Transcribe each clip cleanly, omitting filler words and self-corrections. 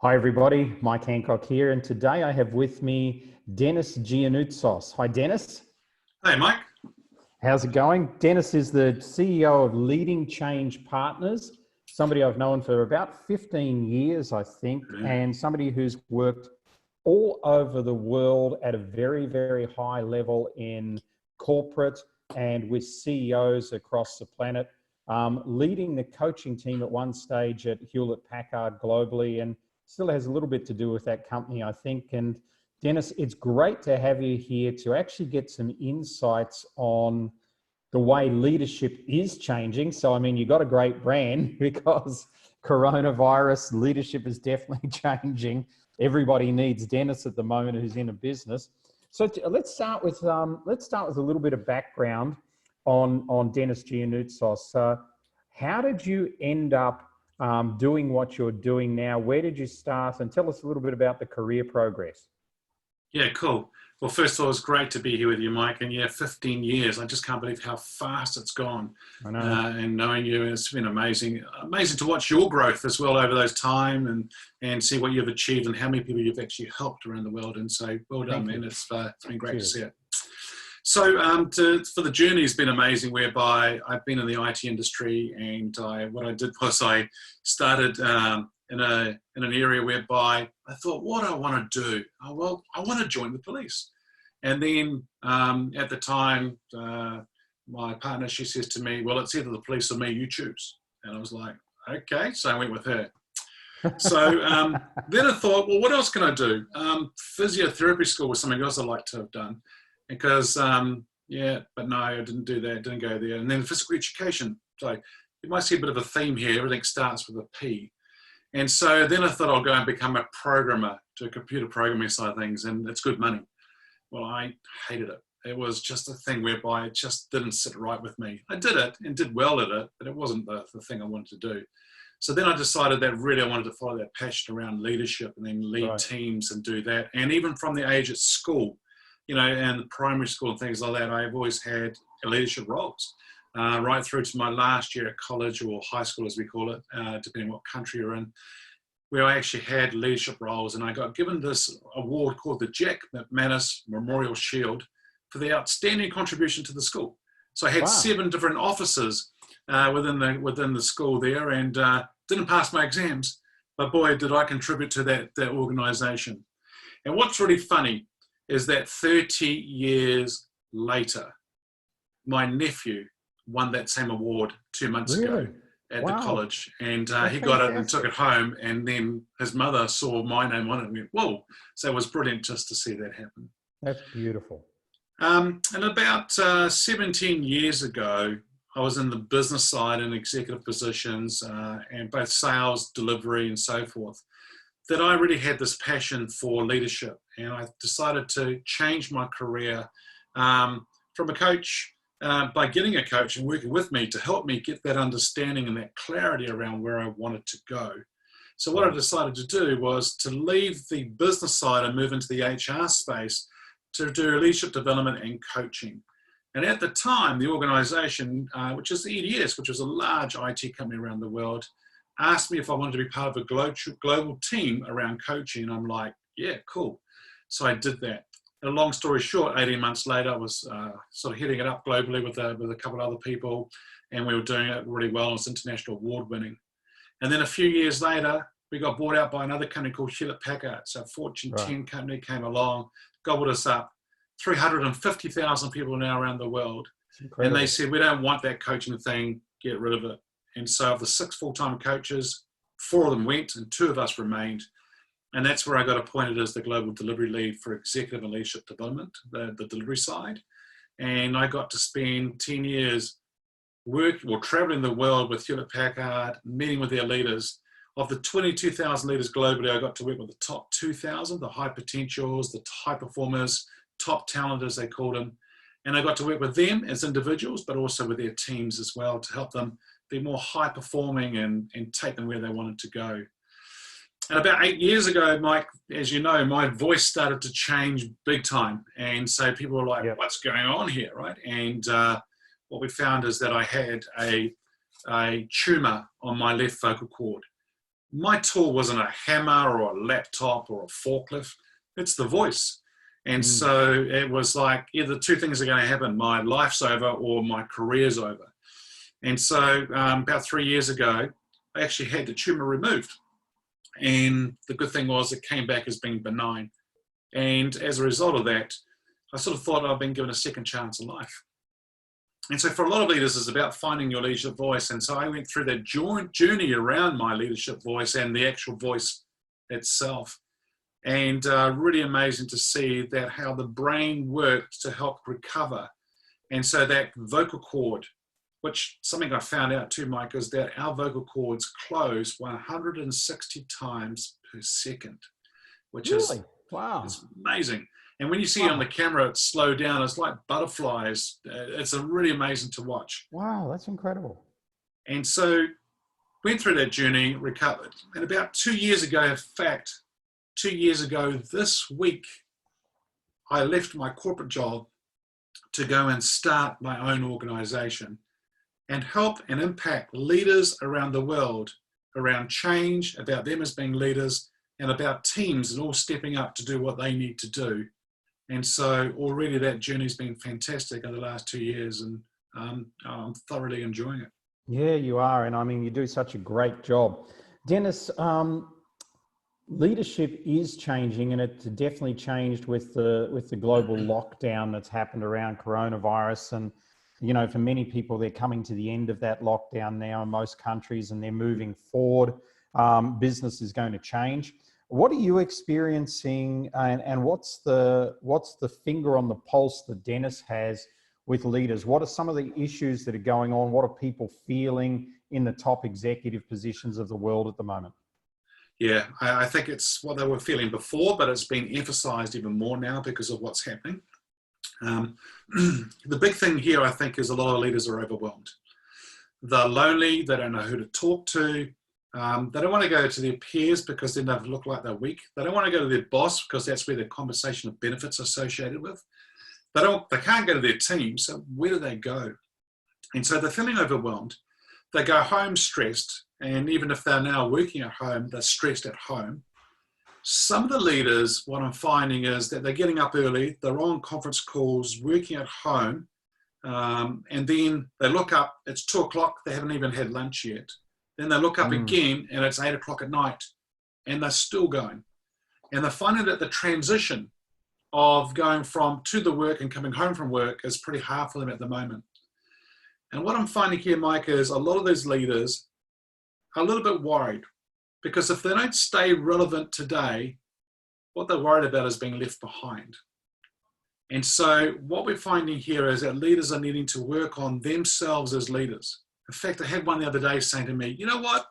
Hi everybody, Mike Hancock here, and today I have with me Denis Gianoutsos. Hi Denis, Hey, Mike. how's it going? Denis is the CEO of Leading Change Partners, somebody I've known for about 15 years, I think, and somebody who's worked all over the world at a very, very high level in corporate and with CEOs across the planet, leading the coaching team at one stage at Hewlett Packard globally, and still has a little bit to do with that company, I think. And Denis, it's great to have you here to actually get some insights on the way leadership is changing. So, I mean, you've got a great brand because coronavirus leadership is definitely changing. Everybody needs Denis at the moment who's in a business. So let's start with a little bit of background on Denis Gianoutsos. How did you end up doing what you're doing now? Where did you start? And tell us a little bit about the career progress. Yeah, cool. Well, first of all, it's great to be here with you, Mike. And yeah, 15 years. I just can't believe how fast it's gone. I know. And knowing you, it's been amazing. Amazing to watch your growth as well over those time and see what you've achieved and how many people you've actually helped around the world. And so well done, man. It's been great to see it. So for the journey has been amazing, whereby I've been in the IT industry, and what I did was I started in an area whereby I thought, what do I want to do? Oh, well, I want to join the police. And then at the time, my partner, she says to me, well, it's either the police or me, you choose. And I was like, okay, so I went with her. So then I thought, well, what else can I do? Physiotherapy school was something else I'd like to have done. Because, but no, I didn't do that, didn't go there. And then physical education. So you might see a bit of a theme here. Everything starts with a P. And so then I thought I'll go and become a programmer, to a computer programming side of things, and it's good money. Well, I hated it. It was just a thing whereby it just didn't sit right with me. I did it and did well at it, but it wasn't the thing I wanted to do. So then I decided that really I wanted to follow that passion around leadership and then lead teams and do that. And even from the age at school, and primary school and things like that, I've always had leadership roles, right through to my last year at college, or high school as we call it, depending on what country you're in, where I actually had leadership roles. And I got given this award called the Jack McManus Memorial Shield for the outstanding contribution to the school. So I had 7 different officers within the school there, and didn't pass my exams, but boy, did I contribute to that organization. And what's really funny is that 30 years later, my nephew won that same award 2 months ago at the college. And he got it and took it home. And then his mother saw my name on it and went, whoa. So it was brilliant just to see that happen. That's beautiful. And about 17 years ago, I was in the business side in executive positions, and both sales, delivery, and so forth, that I really had this passion for leadership. And I decided to change my career from a coach, by getting a coach and working with me to help me get that understanding and that clarity around where I wanted to go. So what I decided to do was to leave the business side and move into the HR space to do leadership development and coaching. And at the time, the organization, which is EDS, which was a large IT company around the world, asked me if I wanted to be part of a global team around coaching. And I'm like, yeah, cool. So I did that. And a long story short, 18 months later, I was sort of heading it up globally with a couple of other people, and we were doing it really well. It was international award winning. And then a few years later, we got bought out by another company called Hewlett Packard. So a Fortune 10 company came along, gobbled us up. 350,000 people now around the world. And they said, we don't want that coaching thing, get rid of it. And so of the 6 full-time coaches, 4 of them went and 2 of us remained. And that's where I got appointed as the global delivery lead for executive and leadership development, the delivery side. And I got to spend 10 years traveling the world with Hewlett Packard, meeting with their leaders. Of the 22,000 leaders globally, I got to work with the top 2,000, the high potentials, the high performers, top talent as they called them. And I got to work with them as individuals, but also with their teams as well, to help them be more high performing and take them where they wanted to go. And about 8 years ago, Mike, as you know, my voice started to change big time. And so people were like, what's going on here, right? And what we found is that I had a tumor on my left vocal cord. my tool wasn't a hammer or a laptop or a forklift. It's the voice. And so it was like either two things are going to happen. My life's over or my career's over. And so about 3 years ago, I actually had the tumor removed. And the good thing was it came back as being benign. And as a result of that, I sort of thought I'd been given a second chance in life. And so for a lot of leaders, it's about finding your leadership voice. And so I went through that journey around my leadership voice and the actual voice itself. And really amazing to see that how the brain worked to help recover. And so that vocal cord, which something I found out too, Mike, is that our vocal cords close 160 times per second, which really? Wow. is amazing. And when you see it on the camera, it's slowed down. It's like butterflies. It's a really amazing to watch. Wow, that's incredible. And so went through that journey, recovered. And about 2 years ago, in fact, 2 years ago this week, I left my corporate job to go and start my own organization and help and impact leaders around the world around change, about them as being leaders, and about teams and all stepping up to do what they need to do. And so already that journey's been fantastic over the last 2 years, and I'm thoroughly enjoying it. Yeah, you are. And I mean, you do such a great job. Dennis, leadership is changing, and it's definitely changed with the global lockdown that's happened around coronavirus. And, you know, for many people, they're coming to the end of that lockdown now in most countries, and they're moving forward. Business is going to change. What are you experiencing, and what's the finger on the pulse that Deniss has with leaders? What are some of the issues that are going on? What are people feeling in the top executive positions of the world at the moment? Yeah, I think it's what they were feeling before, but it's been emphasized even more now because of what's happening. The big thing here, I think, is a lot of leaders are overwhelmed. They're lonely. They don't know who to talk to. They don't want to go to their peers because then they look like they're weak. They don't want to go to their boss because that's where the conversation of benefits are associated with. They can't go to their team, so where do they go? And so they're feeling overwhelmed. They go home stressed, and even if they're now working at home, they're stressed at home. Some of the leaders, what I'm finding is that they're getting up early, they're on conference calls, working at home, and then they look up, it's 2 o'clock, they haven't even had lunch yet. Then they look up again, and it's 8 o'clock at night, and they're still going. And they're finding that the transition of going to the work and coming home from work is pretty hard for them at the moment. And what I'm finding here, Mike, is a lot of these leaders are a little bit worried, because if they don't stay relevant today, what they're worried about is being left behind. And so what we're finding here is that leaders are needing to work on themselves as leaders. In fact, I had one the other day saying to me, you know what,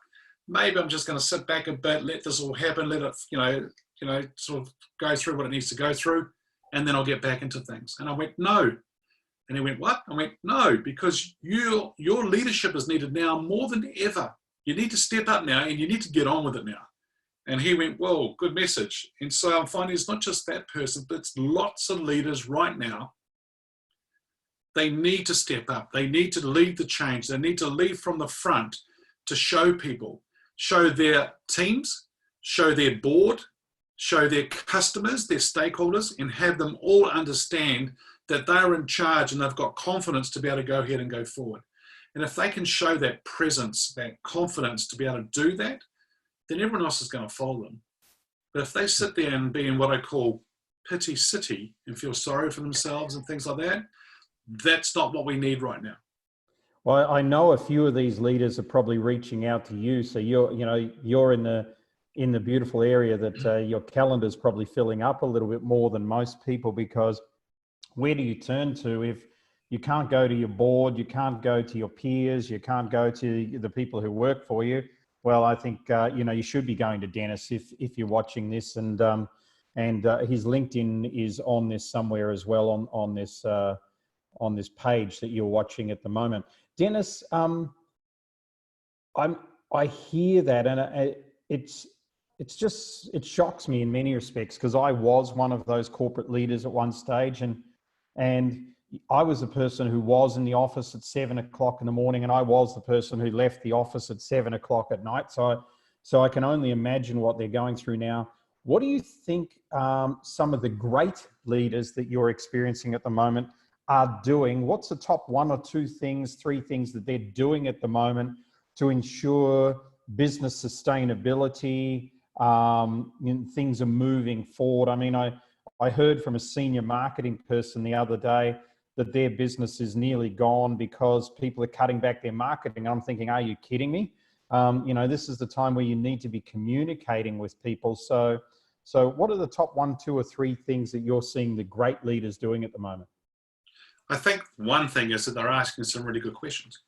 maybe I'm just going to sit back a bit, let this all happen, let it, sort of go through what it needs to go through, and then I'll get back into things. And I went, no. And he went, what? I went, no, because your leadership is needed now more than ever. You need to step up now, and you need to get on with it now. And he went, whoa, good message. And so I'm finding it's not just that person, but it's lots of leaders right now. They need to step up. They need to lead the change. They need to lead from the front to show people, show their teams, show their board, show their customers, their stakeholders, and have them all understand that they're in charge and they've got confidence to be able to go ahead and go forward. And if they can show that presence, that confidence to be able to do that, then everyone else is going to follow them. But if they sit there and be in what I call pity city and feel sorry for themselves and things like that, that's not what we need right now. Well, I know a few of these leaders are probably reaching out to you. So you're in the beautiful area that your calendar's probably filling up a little bit more than most people, because where do you turn to if you can't go to your board, you can't go to your peers, you can't go to the people who work for you? Well, I think you should be going to Deniss if you're watching this, and his LinkedIn is on this somewhere as well on this page that you're watching at the moment. Deniss, I hear that, and it shocks me in many respects, because I was one of those corporate leaders at one stage, and I was the person who was in the office at 7 o'clock in the morning, and I was the person who left the office at 7 o'clock at night. So So I can only imagine what they're going through now. What do you think some of the great leaders that you're experiencing at the moment are doing? What's the top 1 or 2 things, 3 things that they're doing at the moment to ensure business sustainability, things are moving forward? I mean, I heard from a senior marketing person the other day that their business is nearly gone because people are cutting back their marketing. I'm thinking, are you kidding me? This is the time where you need to be communicating with people. So what are the top 1, 2, or 3 things that you're seeing the great leaders doing at the moment? I think one thing is that they're asking some really good questions.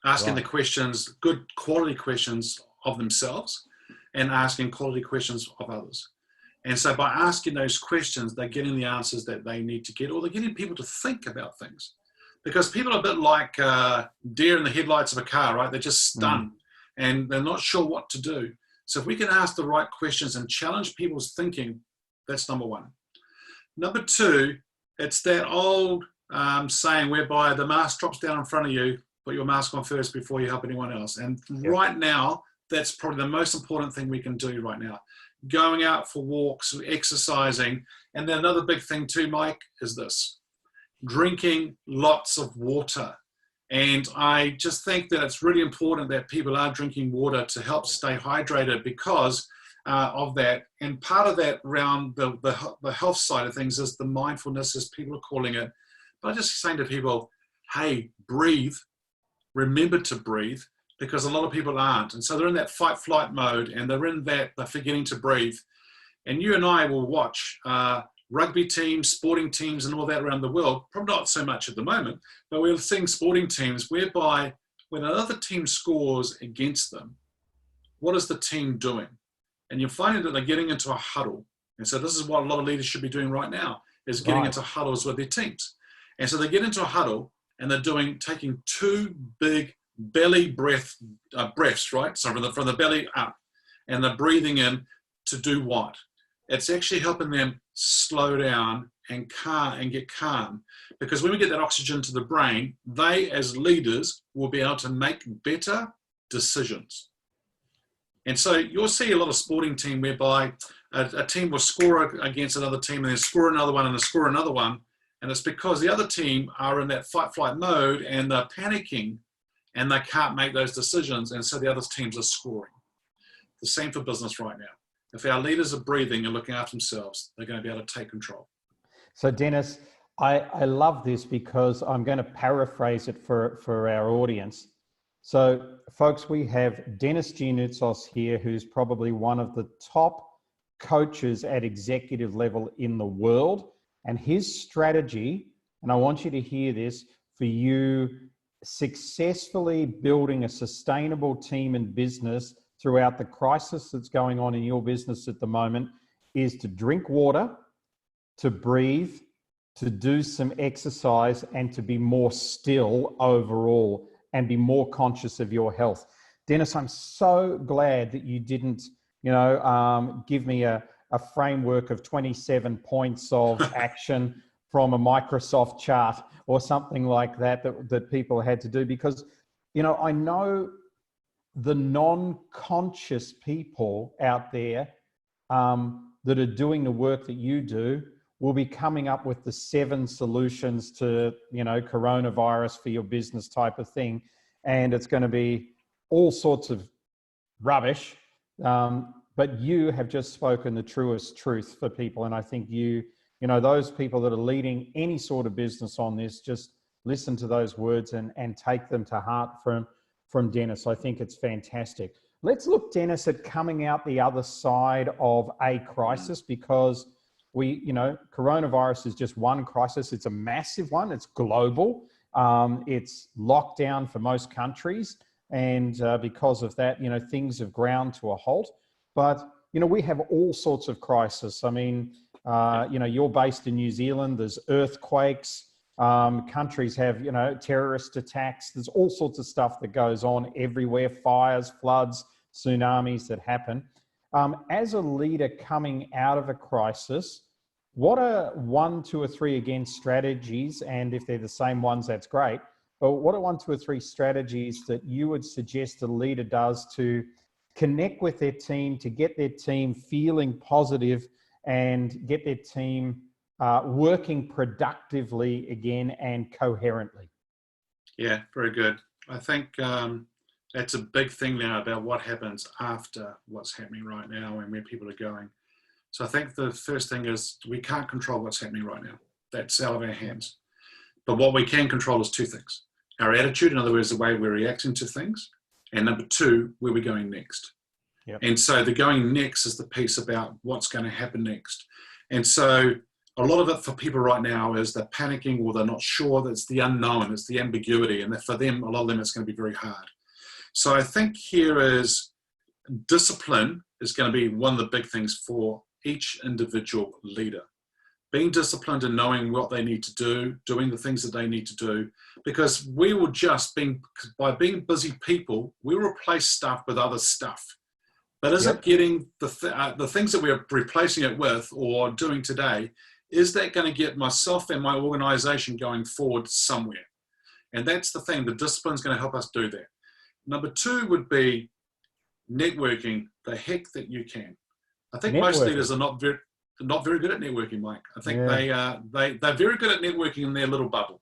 Asking the questions, good quality questions of themselves, and asking quality questions of others. And so by asking those questions, they're getting the answers that they need to get, or they're getting people to think about things. Because people are a bit like deer in the headlights of a car, right? They're just stunned and they're not sure what to do. So if we can ask the right questions and challenge people's thinking, that's number 1. Number 2, it's that old saying whereby the mask drops down in front of you, put your mask on first before you help anyone else. And right now, that's probably the most important thing we can do right now. Going out for walks, exercising. And then another big thing too, Mike, is this: drinking lots of water. And I just think that it's really important that people are drinking water to help stay hydrated because of that. And part of that around the health side of things is the mindfulness, as people are calling it. But I'm just saying to people, hey, breathe. Remember to breathe, because a lot of people aren't. And so they're in that fight-flight mode, and they're forgetting to breathe. And you and I will watch rugby teams, sporting teams, and all that around the world, probably not so much at the moment, but we're seeing sporting teams whereby when another team scores against them, what is the team doing? And you're finding that they're getting into a huddle. And so this is what a lot of leaders should be doing right now, is getting into huddles with their teams. And so they get into a huddle and they're taking 2 big belly breaths, right? So from the belly up, and they're breathing in to do what? It's actually helping them slow down and get calm. Because when we get that oxygen to the brain, they as leaders will be able to make better decisions. And so you'll see a lot of sporting team whereby a team will score against another team and then score another one and then score another one. And it's because the other team are in that fight-flight mode and they're panicking and they can't make those decisions. And so the other teams are scoring. The same for business right now. If our leaders are breathing and looking after themselves, they're going to be able to take control. So Dennis, I love this because I'm going to paraphrase it for our audience. So folks, we have Denis Gianoutsos here, who's probably one of the top coaches at executive level in the world. And his strategy, and I want you to hear this, for you successfully building a sustainable team and business throughout the crisis that's going on in your business at the moment, is to drink water, to breathe, to do some exercise, and to be more still overall and be more conscious of your health. Denis, I'm so glad that you didn't, give me a framework of 27 points of action from a Microsoft chart or something like that people had to do, because, I know the non-conscious people out there that are doing the work that you do will be coming up with the 7 solutions to, coronavirus for your business type of thing. And it's going to be all sorts of rubbish. But you have just spoken the truest truth for people. And I think those people that are leading any sort of business on this, just listen to those words and take them to heart from Denis. I think it's fantastic. Let's look, Denis, at coming out the other side of a crisis, because coronavirus is just one crisis. It's a massive one. It's global. It's lockdown for most countries. And because of that, things have ground to a halt. But, we have all sorts of crises. I mean, you're based in New Zealand. There's earthquakes. Countries have, terrorist attacks. There's all sorts of stuff that goes on everywhere. Fires, floods, tsunamis that happen. As a leader coming out of a crisis, what are 1, 2, or 3, again, strategies? And if they're the same ones, that's great. But what are 1, 2, or 3 strategies that you would suggest a leader does to connect with their team, to get their team feeling positive and get their team working productively again and coherently. Yeah, very good. I think that's a big thing now about what happens after what's happening right now and where people are going. So I think the first thing is we can't control what's happening right now. That's out of our hands. But what we can control is two things. Our attitude, in other words, the way we're reacting to things. And number two, where we're going next. Yep. And so the going next is the piece about what's going to happen next. And so a lot of it for people right now is they're panicking or they're not sure. That's the unknown, it's the ambiguity. And for them, a lot of them, it's going to be very hard. So I think here is discipline is going to be one of the big things for each individual leader. Being disciplined and knowing what they need to do, doing the things that they need to do, because we will just, by being busy people, we replace stuff with other stuff. But is it getting the things that we're replacing it with or doing today, is that going to get myself and my organization going forward somewhere? And that's the thing, the discipline is going to help us do that. Number two would be networking the heck that you can. I think most leaders are not very good at networking, Mike. I think they're very good at networking in their little bubble.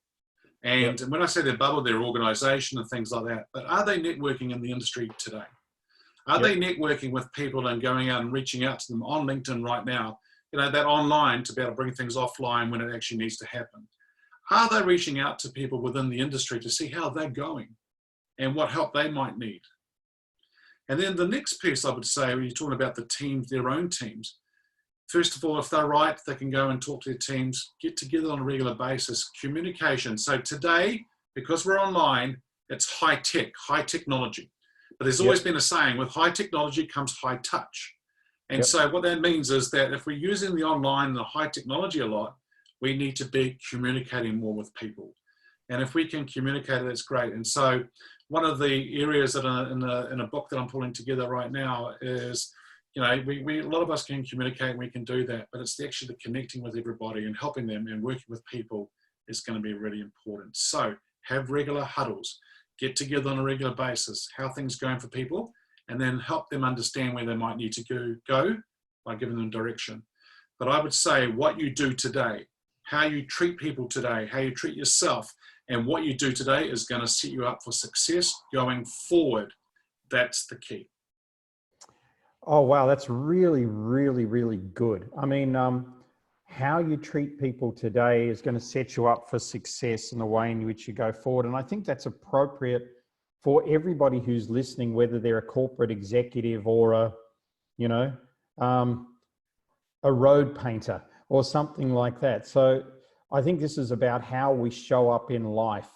And when I say their bubble, their organization and things like that. But are they networking in the industry today? Are they networking with people and going out and reaching out to them on LinkedIn right now? You know, that online to be able to bring things offline when it actually needs to happen. Are they reaching out to people within the industry to see how they're going and what help they might need? And then the next piece I would say, when you're talking about the teams, their own teams, first of all, if they're right, they can go and talk to their teams, get together on a regular basis, communication. So today, because we're online, it's high tech, high technology. But there's always been a saying, with high technology comes high touch. And so what that means is that if we're using the online and the high technology a lot, we need to be communicating more with people. And if we can communicate, that's great. And so one of the areas that in a book that I'm pulling together right now is, you know, a lot of us can communicate and we can do that, but it's actually the connecting with everybody and helping them and working with people is going to be really important. So have regular huddles, get together on a regular basis, how things are going for people, and then help them understand where they might need to go by giving them direction. But I would say what you do today, how you treat people today, how you treat yourself, and what you do today is going to set you up for success going forward. That's the key. Oh, wow. That's really, really, really good. I mean, how you treat people today is going to set you up for success in the way in which you go forward. And I think that's appropriate for everybody who's listening, whether they're a corporate executive or a road painter or something like that. So I think this is about how we show up in life,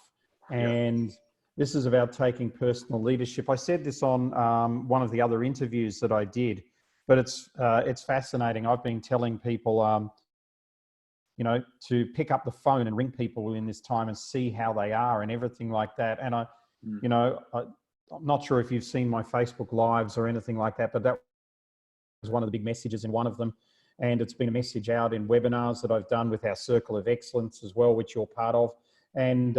and this is about taking personal leadership. I said this on one of the other interviews that I did, but it's fascinating. I've been telling people, to pick up the phone and ring people in this time and see how they are and everything like that. And I'm not sure if you've seen my Facebook Lives or anything like that, but that was one of the big messages in one of them. And it's been a message out in webinars that I've done with our Circle of Excellence as well, which you're part of. And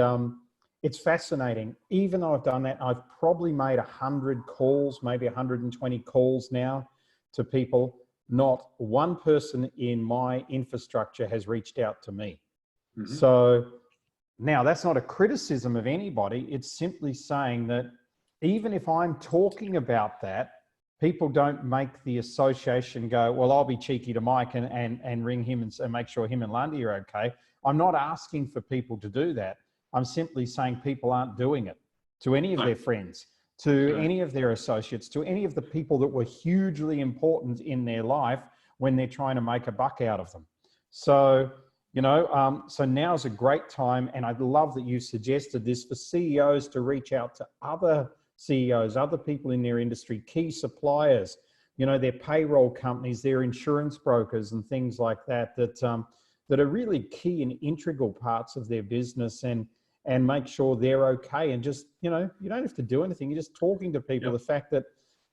it's fascinating. Even though I've done that, I've probably made 100 calls, maybe 120 calls now to people. Not one person in my infrastructure has reached out to me. Mm-hmm. So now that's not a criticism of anybody. It's simply saying that even if I'm talking about that, people don't make the association go, well, I'll be cheeky to Mike and ring him and make sure him and Lundy are okay. I'm not asking for people to do that. I'm simply saying people aren't doing it to any of their friends, to any of their associates, to any of the people that were hugely important in their life when they're trying to make a buck out of them. So, so now's a great time. And I love that you suggested this for CEOs to reach out to other CEOs, other people in their industry, key suppliers, their payroll companies, their insurance brokers and things like that, that are really key and integral parts of their business, and make sure they're okay. And just, you don't have to do anything. You're just talking to people. Yep.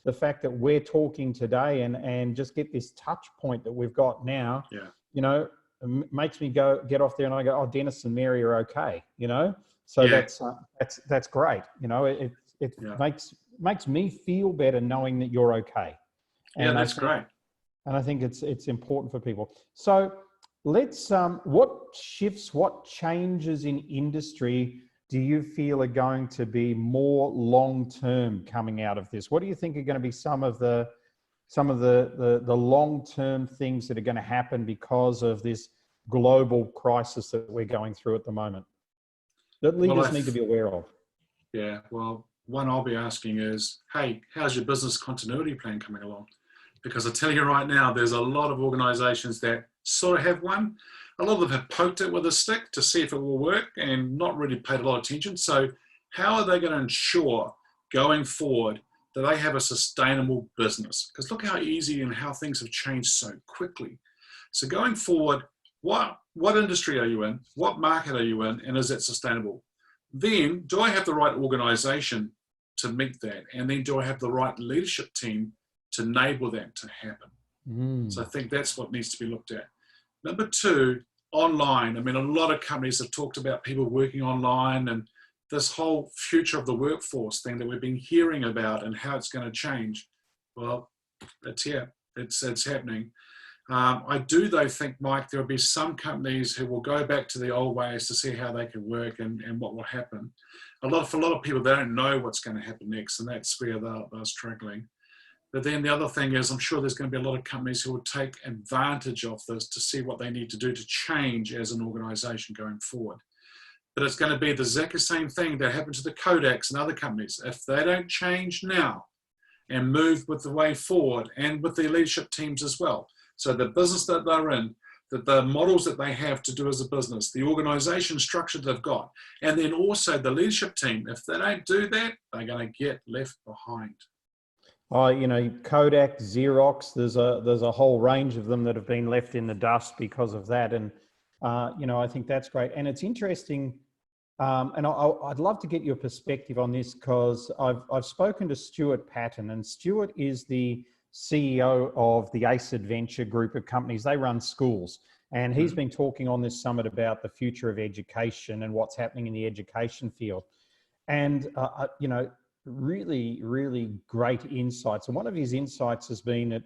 The fact that we're talking today and just get this touch point that we've got now, makes me get off there and I go, oh, Dennis and Mary are okay, So that's great. It makes me feel better knowing that you're okay. Yeah, that's great. And I think it's important for people. So let's, what shifts, what changes in industry do you feel are going to be more long-term coming out of this? What do you think are going to be some of the long-term things that are going to happen because of this global crisis that we're going through at the moment that leaders need to be aware of? Yeah, well, one I'll be asking is, hey, how's your business continuity plan coming along? Because I tell you right now, there's a lot of organizations that sort of have one. A lot of them have poked it with a stick to see if it will work and not really paid a lot of attention. So how are they going to ensure going forward that they have a sustainable business? Because look how easy and how things have changed so quickly. So going forward, what industry are you in? What market are you in? And is it sustainable? Then do I have the right organization to meet that? And then do I have the right leadership team to enable that to happen? So I think that's what needs to be looked at. Number two, online. I mean, a lot of companies have talked about people working online and this whole future of the workforce thing that we've been hearing about and how it's going to change. Well, it's here. It's happening. I do, though, think, Mike, there will be some companies who will go back to the old ways to see how they can work and what will happen. For a lot of people, they don't know what's going to happen next, and that's where they're struggling. But then the other thing is, I'm sure there's going to be a lot of companies who will take advantage of this to see what they need to do to change as an organization going forward. But it's going to be the exact same thing that happened to the Kodaks and other companies. If they don't change now and move with the way forward and with their leadership teams as well, so the business that they're in, that the models that they have to do as a business, the organization structure they've got, and then also the leadership team, if they don't do that, they're going to get left behind. You know, Kodak, Xerox, there's a whole range of them that have been left in the dust because of that. And, you know, I think that's great. And it's interesting, and I'd love to get your perspective on this because I've spoken to Stuart Patton, and Stuart is the CEO of the Ace Adventure group of companies. They run schools. And he's been talking on this summit about the future of education and what's happening in the education field. And, you know, really, really great insights. And one of his insights has been that,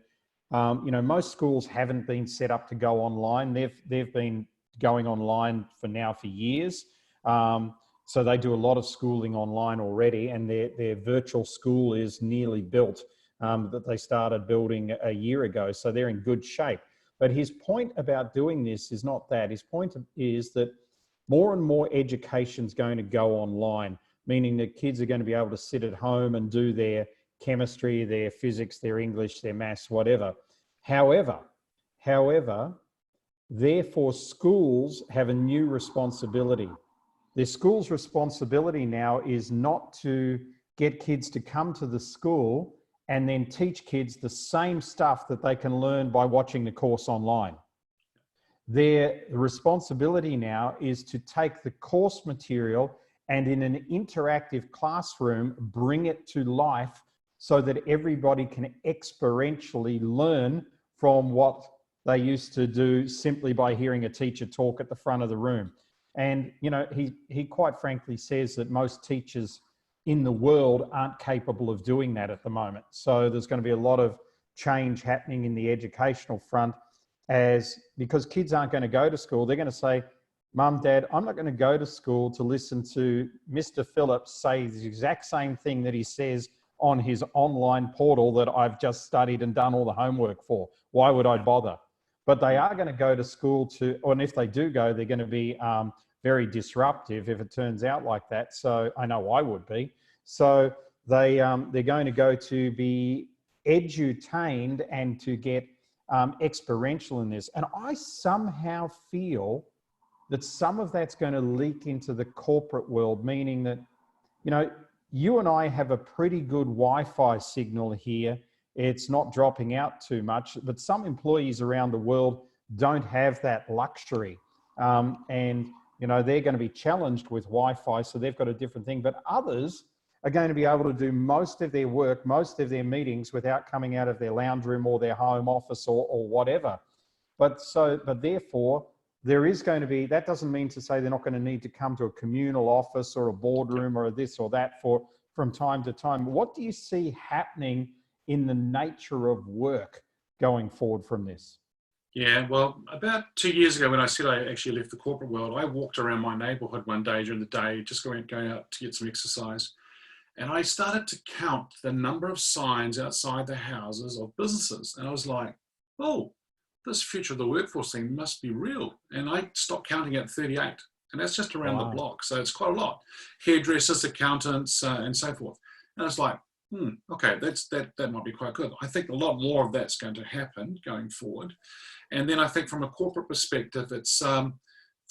you know, most schools haven't been set up to go online. They've been going online for years. So they do a lot of schooling online already, and their virtual school is nearly built, that they started building a year ago. So they're in good shape. But his point about doing this is not that. His point is that more and more education is going to go online, meaning that kids are going to be able to sit at home and do their chemistry, their physics, their English, their maths, whatever. However, therefore, schools have a new responsibility. The school's responsibility now is not to get kids to come to the school and then teach kids the same stuff that they can learn by watching the course online. Their responsibility now is to take the course material and in an interactive classroom, bring it to life so that everybody can experientially learn from what they used to do simply by hearing a teacher talk at the front of the room. And, you know, he quite frankly says that most teachers in the world aren't capable of doing that at the moment. So there's going to be a lot of change happening in the educational front because kids aren't going to go to school. They're going to say, Mum, Dad, I'm not going to go to school to listen to Mr. Phillips say the exact same thing that he says on his online portal that I've just studied and done all the homework for. Why would I bother? But they are going to go to school and if they do go, they're going to be very disruptive if it turns out like that. So I know I would be. So they're going to go to be edutained and to get experiential in this. And I somehow feel that some of that's going to leak into the corporate world, meaning that, you know, you and I have a pretty good Wi-Fi signal here. It's not dropping out too much, but some employees around the world don't have that luxury. And, you know, they're going to be challenged with Wi-Fi, so they've got a different thing. But others are going to be able to do most of their work, most of their meetings without coming out of their lounge room or their home office or whatever. But therefore, there is going to be, that doesn't mean to say they're not going to need to come to a communal office or a boardroom or this or that for from time to time. What do you see happening in the nature of work going forward from this? Yeah, well, about 2 years ago when I said I actually left the corporate world, I walked around my neighborhood one day during the day, just going out to get some exercise. And I started to count the number of signs outside the houses of businesses. And I was like, oh, this future of the workforce thing must be real. And I stopped counting at 38. And that's just around the block. So it's quite a lot. Hairdressers, accountants, and so forth. And I was like, okay, that might be quite good. I think a lot more of that's going to happen going forward. And then I think from a corporate perspective, it's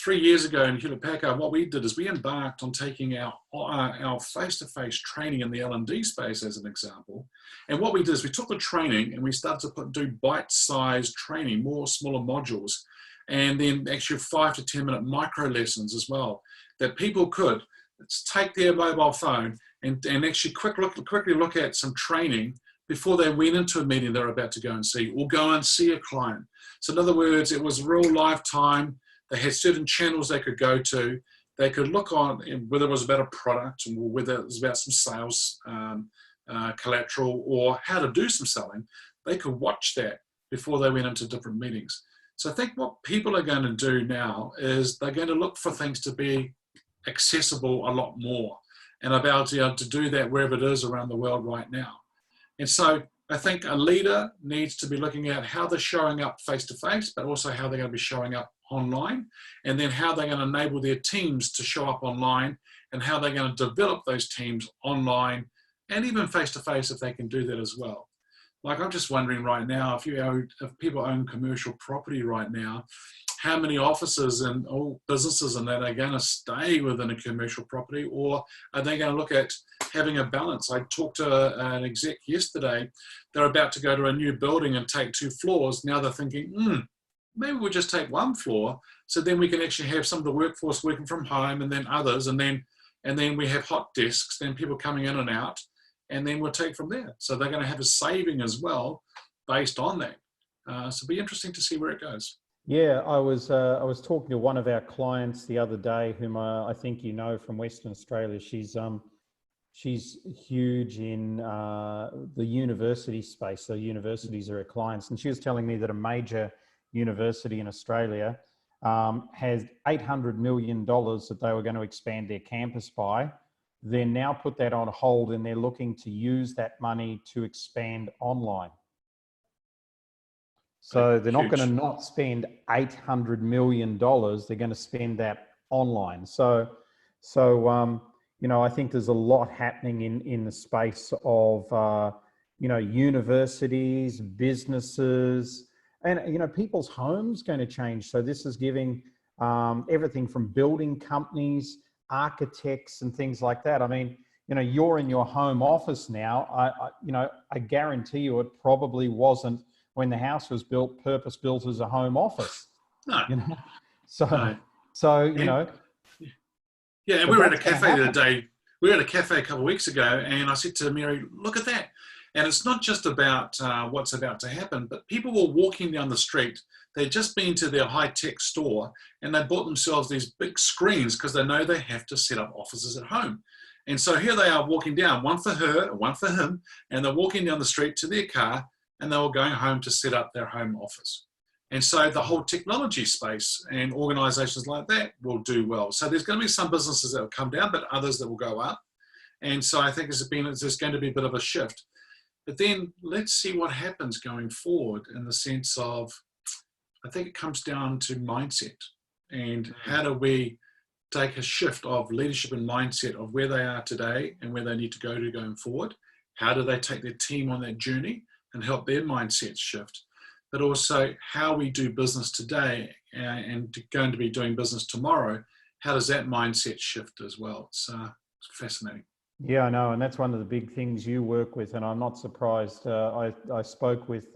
3 years ago in Hewlett Packard, what we did is we embarked on taking our face-to-face training in the L&D space as an example. And what we did is we took the training and we started to do bite-sized training, more smaller modules, and then actually 5 to 10 minute micro lessons as well, that people could take their mobile phone and actually quickly look at some training before they went into a meeting they're about to go and see, or go and see a client. So in other words, it was real lifetime. They had certain channels they could go to. They could look on whether it was about a product or whether it was about some sales collateral or how to do some selling. They could watch that before they went into different meetings. So I think what people are going to do now is they're going to look for things to be accessible a lot more and about to be able to do that wherever it is around the world right now. And so I think a leader needs to be looking at how they're showing up face-to-face, but also how they're going to be showing up online, and then how they're going to enable their teams to show up online, and how they're going to develop those teams online and even face-to-face if they can do that as well. Like, I'm just wondering right now, if people own commercial property right now, how many offices and all businesses and that are going to stay within a commercial property, or are they going to look at having a balance? I talked to an exec yesterday. They're about to go to a new building and take 2 floors. Now they're thinking, maybe we'll just take 1 floor, so then we can actually have some of the workforce working from home, and then others, and then we have hot desks, then people coming in and out, and then we'll take from there. So they're going to have a saving as well based on that. So it'll be interesting to see where it goes. Yeah, I was talking to one of our clients the other day, whom I think you know from Western Australia. She's huge in the university space. So universities are her clients, and she was telling me that a major university in Australia has $800 million that they were going to expand their campus by. They're now put that on hold, and they're looking to use that money to expand online. So they're not going to not spend $800 million. They're going to spend that online. So I think there's a lot happening in the space of, universities, businesses, and, people's homes going to change. So this is giving everything from building companies, architects, and things like that. I mean, you're in your home office now. I guarantee you it probably wasn't, when the house was built, purpose-built as a home office. No. Yeah, and we were at a cafe the other day. We were at a cafe a couple of weeks ago, and I said to Mary, look at that. And it's not just about what's about to happen, but people were walking down the street. They'd just been to their high-tech store, and they bought themselves these big screens because they know they have to set up offices at home. And so here they are walking down, one for her, one for him, and they're walking down the street to their car, and they were going home to set up their home office. And so the whole technology space and organizations like that will do well. So there's going to be some businesses that will come down, but others that will go up. And so I think there's going to be a bit of a shift. But then let's see what happens going forward, in the sense of, I think it comes down to mindset, and how do we take a shift of leadership and mindset of where they are today and where they need to go to going forward. How do they take their team on that journey and help their mindset shift, but also how we do business today and going to be doing business tomorrow. How does that mindset shift as well? It's fascinating. Yeah, I know. And that's one of the big things you work with. And I'm not surprised. I spoke with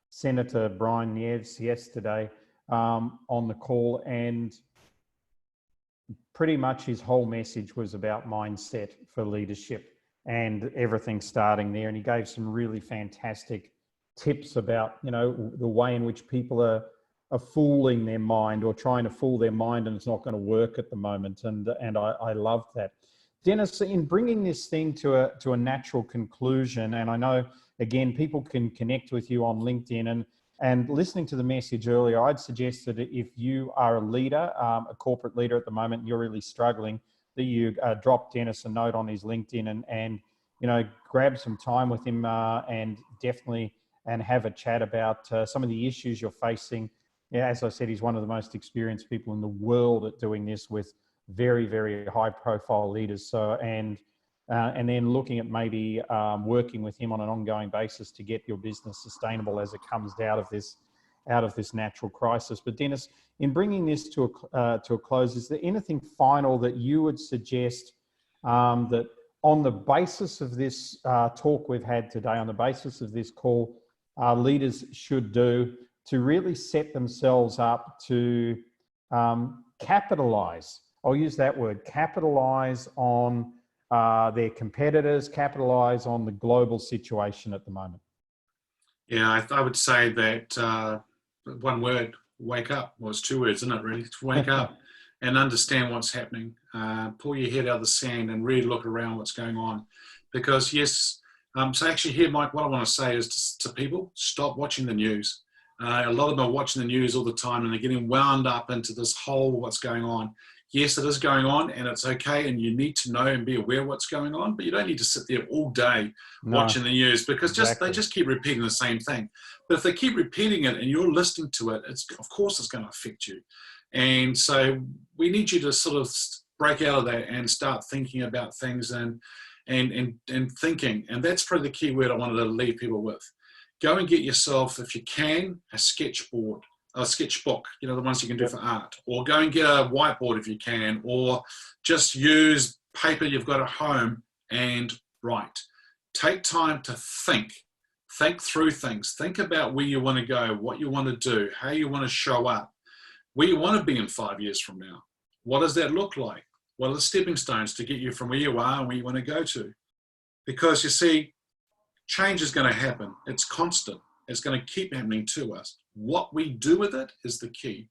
Senator Brian Nieves yesterday on the call, and pretty much his whole message was about mindset for leadership and everything starting there. And he gave some really fantastic tips about, the way in which people are fooling their mind, or trying to fool their mind, and it's not going to work at the moment. And I loved that. Denis, in bringing this thing to a natural conclusion, and I know, again, people can connect with you on LinkedIn, and listening to the message earlier, I'd suggest that if you are a leader, a corporate leader at the moment, and you're really struggling, that you drop Denis a note on his LinkedIn and you know, grab some time with him and definitely have a chat about some of the issues you're facing. Yeah, as I said, he's one of the most experienced people in the world at doing this with very, very high profile leaders. So, and then looking at maybe working with him on an ongoing basis to get your business sustainable as it comes out of this natural crisis. But Denis, in bringing this to a close, is there anything final that you would suggest that on the basis of this talk we've had today, on the basis of this call, leaders should do to really set themselves up to capitalize? I'll use that word, capitalize on their competitors, capitalize on the global situation at the moment. Yeah, I would say that one word, wake up. Well, it's two words, isn't it, really? Wake up and understand what's happening. Pull your head out of the sand and really look around what's going on. Because, yes, so actually here, Mike, what I want to say is to people, stop watching the news. A lot of them are watching the news all the time and they're getting wound up into this whole what's going on. Yes, it is going on and it's okay, and you need to know and be aware of what's going on, but you don't need to sit there all day watching the news, because they just keep repeating the same thing. But if they keep repeating it and you're listening to it, of course it's going to affect you. And so we need you to sort of break out of that and start thinking about things and thinking. And that's probably the key word I wanted to leave people with. Go and get yourself, if you can, a sketchboard, a sketchbook, you know, the ones you can do for art, or go and get a whiteboard if you can, or just use paper you've got at home and write. Take time to think through things. Think about where you want to go, what you want to do, how you want to show up, where you want to be in 5 years from now. What does that look like? What are the stepping stones to get you from where you are and where you want to go to? Because you see, change is going to happen. It's constant. It's going to keep happening to us. What we do with it is the key.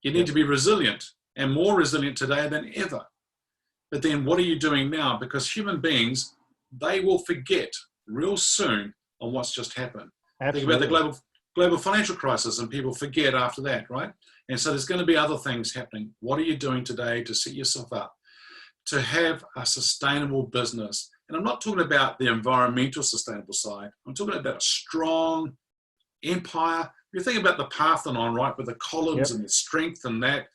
You need to be resilient, and more resilient today than ever. But then what are you doing now? Because human beings, they will forget real soon on what's just happened. Absolutely. Think about the global financial crisis, and people forget after that, right? And so there's going to be other things happening. What are you doing today to set yourself up to have a sustainable business? And I'm not talking about the environmental sustainable side. I'm talking about a strong empire. You think about the Parthenon, right, with the columns and the strength and that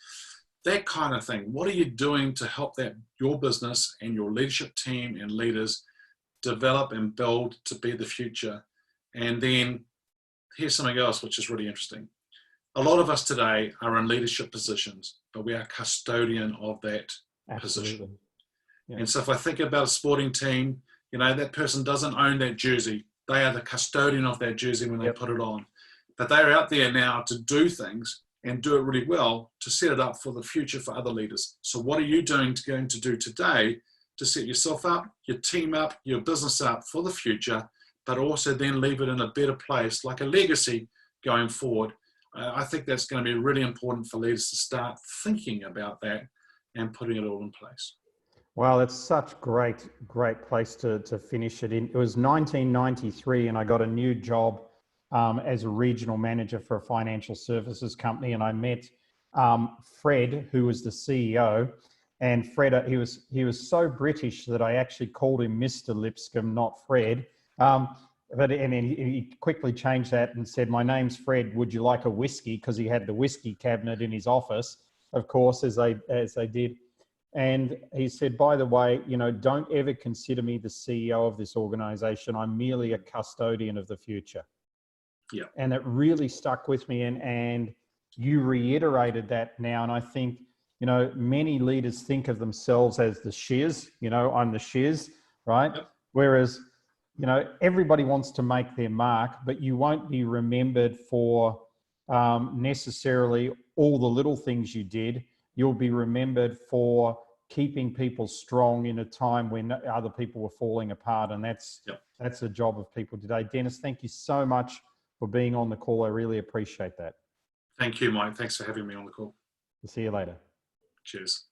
kind of thing. What are you doing to help your business and your leadership team and leaders develop and build to be the future? And then here's something else which is really interesting. A lot of us today are in leadership positions, but we are custodian of that position. Yeah. And so if I think about a sporting team, you know, that person doesn't own that jersey. They are the custodian of that jersey when they put it on. But they're out there now to do things and do it really well to set it up for the future for other leaders. So what are you going to do today to set yourself up, your team up, your business up for the future, but also then leave it in a better place, like a legacy going forward? I think that's going to be really important for leaders to start thinking about that and putting it all in place. Wow, that's such great place to finish it in. It was 1993 and I got a new job as a regional manager for a financial services company, and I met Fred, who was the CEO. And Fred, he was so British that I actually called him Mr. Lipscomb, not Fred. But he quickly changed that and said, "My name's Fred. Would you like a whiskey?" Because he had the whiskey cabinet in his office, of course, as they did. And he said, "By the way, you know, don't ever consider me the CEO of this organization. I'm merely a custodian of the future." Yeah. And it really stuck with me. And you reiterated that now. And I think, you know, many leaders think of themselves as the shiz, you know, I'm the shiz, right? Yep. Whereas, you know, everybody wants to make their mark, but you won't be remembered for necessarily all the little things you did. You'll be remembered for keeping people strong in a time when other people were falling apart. And that's the job of people today. Denis, thank you so much for being on the call. I really appreciate that. Thank you, Mike. Thanks for having me on the call. See you later. Cheers.